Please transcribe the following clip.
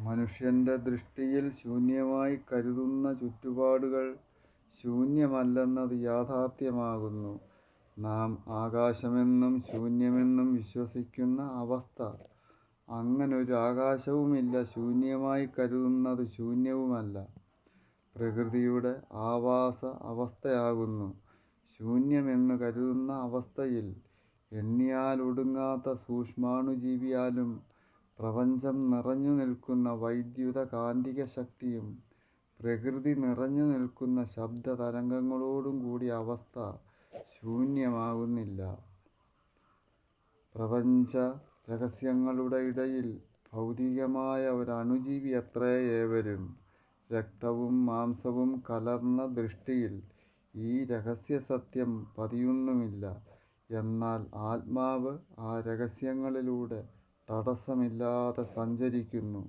മനുഷ്യൻ്റെ ദൃഷ്ടിയിൽ ശൂന്യമായി കരുതുന്ന ചുറ്റുപാടുകൾ ശൂന്യമല്ലെന്നത് യാഥാർത്ഥ്യമാകുന്നു. നാം ആകാശമെന്നും ശൂന്യമെന്നും വിശ്വസിക്കുന്ന അവസ്ഥ. അങ്ങനൊരു ആകാശവുമില്ല. ശൂന്യമായി കരുതുന്നത് ശൂന്യവുമല്ല, പ്രകൃതിയുടെ ആവാസ അവസ്ഥയാകുന്നു. ശൂന്യമെന്നു കരുതുന്ന അവസ്ഥയിൽ എണ്ണിയാലൊടുങ്ങാത്ത സൂക്ഷ്മാണുജീവിയാലും പ്രപഞ്ചം നിറഞ്ഞു നിൽക്കുന്ന വൈദ്യുത കാന്തിക ശക്തിയും പ്രകൃതി നിറഞ്ഞു നിൽക്കുന്ന ശബ്ദ തരംഗങ്ങളോടും കൂടിയ അവസ്ഥ ശൂന്യമാകുന്നില്ല. പ്രപഞ്ച രഹസ്യങ്ങളുടെ ഇടയിൽ ഭൗതികമായ ഒരണുജീവിയത്രേ ഏവരും. രക്തവും മാംസവും കലർന്ന ദൃഷ്ടിയിൽ ഈ രഹസ്യസത്യം പതിയുന്നുമില്ല. എന്നാൽ ആത്മാവ് ആ രഹസ്യങ്ങളിലൂടെ തടസ്സമില്ലാതെ സഞ്ചരിക്കുന്നു.